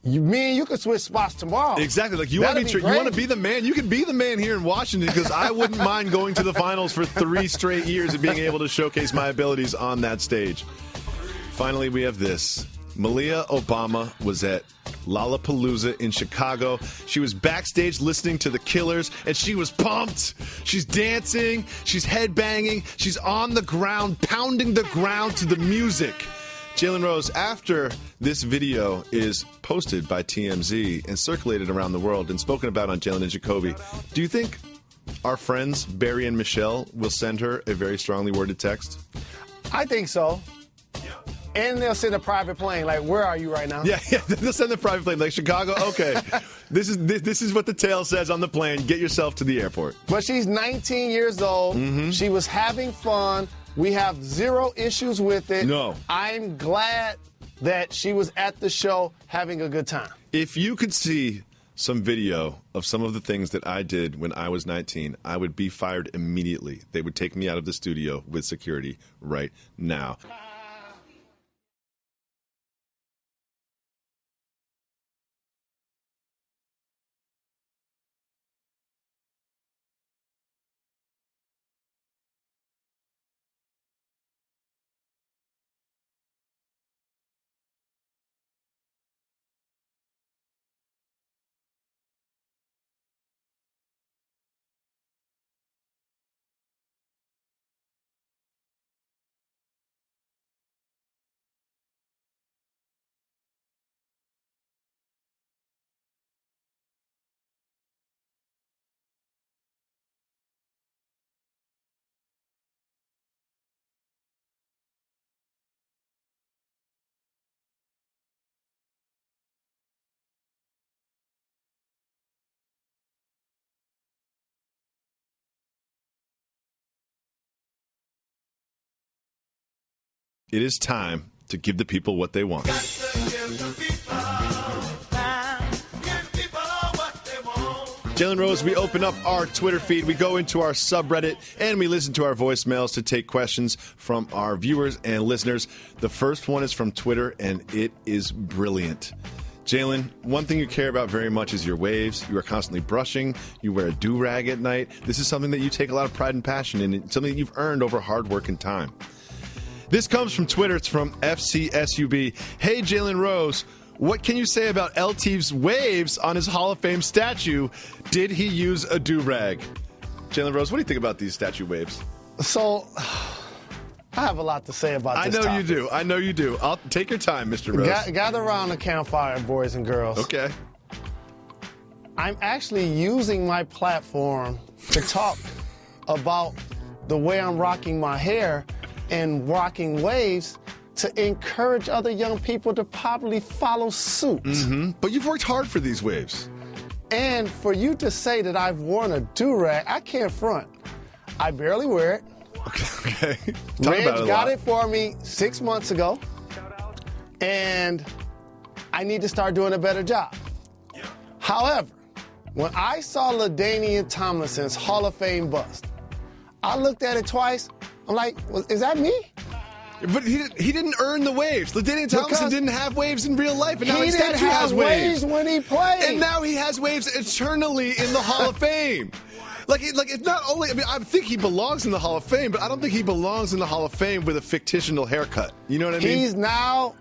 me and you could switch spots tomorrow. Exactly. Like you want to be the man. You can be the man here in Washington because I wouldn't mind going to the finals for 3 straight years and being able to showcase my abilities on that stage. Finally, we have this. Malia Obama was at Lollapalooza in Chicago. She was backstage listening to the Killers, and she was pumped. She's dancing. She's headbanging. She's on the ground, pounding the ground to the music. Jalen Rose, after this video is posted by TMZ and circulated around the world and spoken about on Jalen and Jacoby, do you think our friends Barry and Michelle will send her a very strongly worded text? I think so. And they'll send a private plane. Like, where are you right now? Yeah, they'll send a private plane. Like, Chicago, okay. This is what the tale says on the plane. Get yourself to the airport. But she's 19 years old. Mm-hmm. She was having fun. We have zero issues with it. No. I'm glad that she was at the show having a good time. If you could see some video of some of the things that I did when I was 19, I would be fired immediately. They would take me out of the studio with security right now. It is time to give the people what they want. Jalen Rose, we open up our Twitter feed, we go into our subreddit, and we listen to our voicemails to take questions from our viewers and listeners. The first one is from Twitter, and it is brilliant. Jalen, one thing you care about very much is your waves. You are constantly brushing. You wear a do-rag at night. This is something that you take a lot of pride and passion in, and something that you've earned over hard work and time. This comes from Twitter. It's from FCSUB. Hey, Jalen Rose, what can you say about LT's waves on his Hall of Fame statue? Did he use a do-rag? Jalen Rose, what do you think about these statue waves? So, I have a lot to say about this topic. You do. I know you do. I'll take your time, Mr. Rose. Gather around the campfire, boys and girls. Okay. I'm actually using my platform to talk about the way I'm rocking my hair and rocking waves to encourage other young people to probably follow suit. Mm-hmm. But you've worked hard for these waves. And for you to say that I've worn a do-rag, I can't front. I barely wear it. Okay. Reg got it for me 6 months ago. And I need to start doing a better job. However, when I saw LaDainian Tomlinson's Hall of Fame bust, I looked at it twice. I'm like, is that me? But he didn't earn the waves. LaDainian Tomlinson didn't have waves in real life, and now his statue has waves. When he played. And now he has waves eternally in the Hall of Fame. It's not only, I mean, I think he belongs in the Hall of Fame, but I don't think he belongs in the Hall of Fame with a fictional haircut. You know what I mean? He's now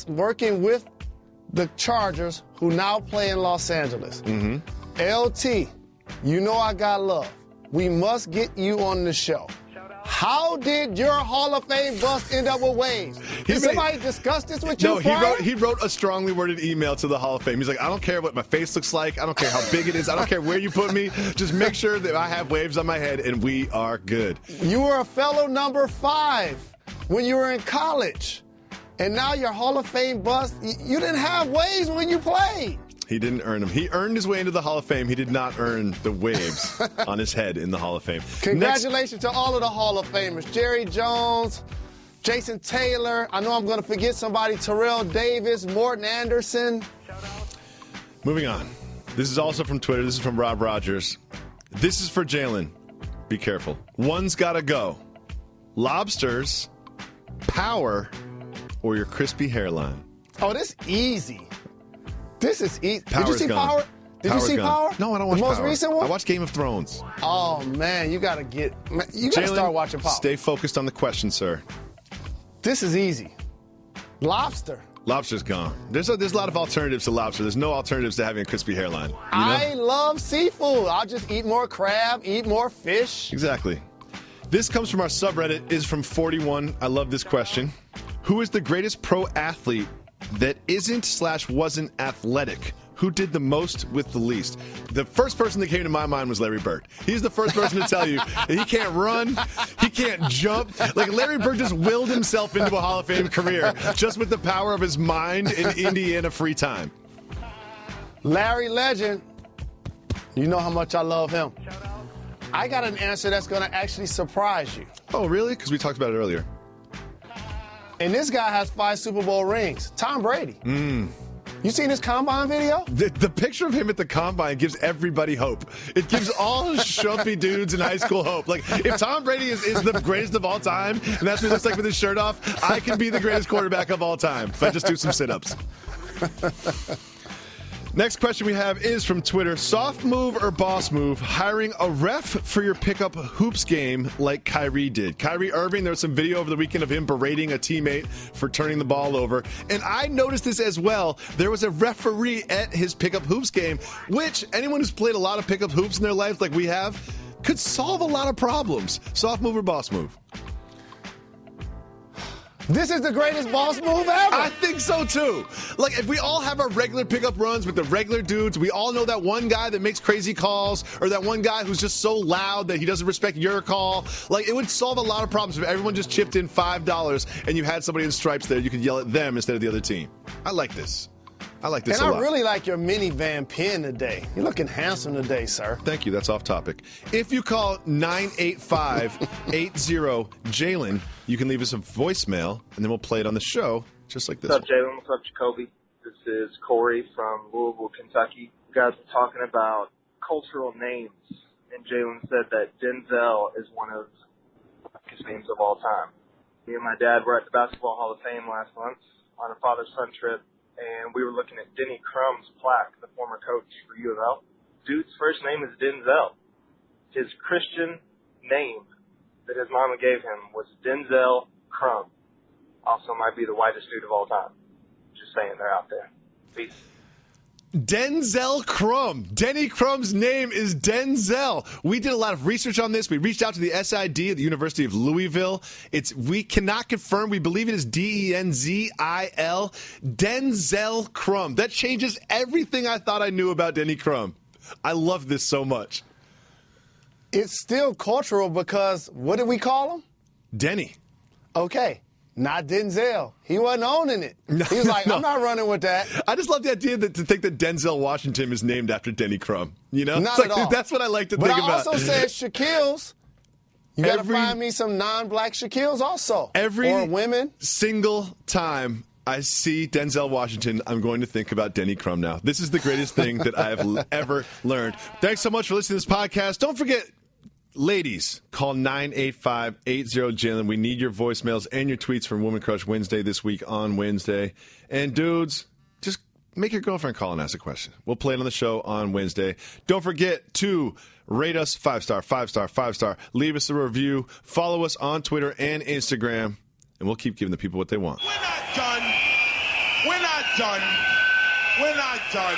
working with the Chargers, who now play in Los Angeles. Mm-hmm. LT, you know I got love. We must get you on the show. How did your Hall of Fame bust end up with waves? Did somebody discuss this with you? No, he wrote a strongly worded email to the Hall of Fame. He's like, I don't care what my face looks like. I don't care how big it is. I don't care where you put me. Just make sure that I have waves on my head, and we are good. You were a fellow number 5 when you were in college. And now your Hall of Fame bust, you didn't have waves when you played. He didn't earn them. He earned his way into the Hall of Fame. He did not earn the waves on his head in the Hall of Fame. Congratulations to all of the Hall of Famers. Jerry Jones, Jason Taylor. I know I'm going to forget somebody. Terrell Davis, Morton Anderson. Moving on. This is also from Twitter. This is from Rob Rogers. This is for Jalen. Be careful. One's got to go. Lobsters, power, or your crispy hairline. Oh, this is easy. This is easy. Power's Did you see gone. Power? Did you see gone. Power? No, I don't watch the Power. most recent one? I watch Game of Thrones. Oh, man, you got to start watching Power. Stay focused on the question, sir. This is easy. Lobster. Lobster's gone. There's a lot of alternatives to lobster. There's no alternatives to having a crispy hairline. You know? I love seafood. I'll just eat more crab, eat more fish. Exactly. This comes from our subreddit, is from 41. I love this question. Who is the greatest pro athlete that isn't/wasn't athletic? Who did the most with the least? The first person that came to my mind was Larry Bird. He's the first person to tell you that he can't run, he can't jump. Like, Larry Bird just willed himself into a Hall of Fame career just with the power of his mind in Indiana free time. Larry Legend. You know how much I love him. I got an answer that's going to actually surprise you. Oh, really? Because we talked about it earlier. And this guy has 5 Super Bowl rings. Tom Brady. You seen his combine video? The picture of him at the combine gives everybody hope. It gives all shumpy dudes in high school hope. Like, if Tom Brady is the greatest of all time, and that's what he looks like with his shirt off, I can be the greatest quarterback of all time if I just do some sit-ups. Next question we have is from Twitter. Soft move or boss move, hiring a ref for your pickup hoops game like Kyrie did. Kyrie Irving, there was some video over the weekend of him berating a teammate for turning the ball over. And I noticed this as well. There was a referee at his pickup hoops game, which anyone who's played a lot of pickup hoops in their life like we have could solve a lot of problems. Soft move or boss move? This is the greatest boss move ever. I think so, too. Like, if we all have our regular pickup runs with the regular dudes, we all know that one guy that makes crazy calls or that one guy who's just so loud that he doesn't respect your call. Like, it would solve a lot of problems if everyone just chipped in $5 and you had somebody in stripes there. You could yell at them instead of the other team. I like this. I like this a lot. And I really like your minivan pin today. You're looking handsome today, sir. Thank you. That's off topic. If you call 985-80-JALEN, you can leave us a voicemail, and then we'll play it on the show, just like this. What's up, Jalen? What's up, Jacoby? This is Corey from Louisville, Kentucky. You guys were talking about cultural names, and Jalen said that Denzel is one of his names of all time. Me and my dad were at the Basketball Hall of Fame last month on a father-son trip, and we were looking at Denny Crum's plaque, the former coach for U of L. Dude's first name is Denzel. His Christian name that his mama gave him was Denzel Crum. Also might be the whitest dude of all time. Just saying, they're out there. Peace. Denzel Crum. Denny Crum's name is Denzel. We did a lot of research on this. We reached out to the SID at the University of Louisville. We cannot confirm. We believe it is Denzil. Denzel Crum. That changes everything I thought I knew about Denny Crum. I love this so much. It's still cultural because what did we call him? Denny. Okay. Not Denzel. He wasn't owning it. He was like, I'm not running with that. I just love the idea to think that Denzel Washington is named after Denny Crum. You know? Not at all. That's what I like to think about. But I also said Shaquille's. You got to find me some non-black Shaquille's also. Or women. Single time I see Denzel Washington, I'm going to think about Denny Crum now. This is the greatest thing that I have ever learned. Thanks so much for listening to this podcast. Don't forget, ladies, call 985-80-JALEN. We need your voicemails and your tweets from Woman Crush Wednesday this week on Wednesday. And dudes, just make your girlfriend call and ask a question. We'll play it on the show on Wednesday. Don't forget to rate us 5-star, 5-star, 5-star. Leave us a review. Follow us on Twitter and Instagram. And we'll keep giving the people what they want. We're not done. We're not done. We're not done.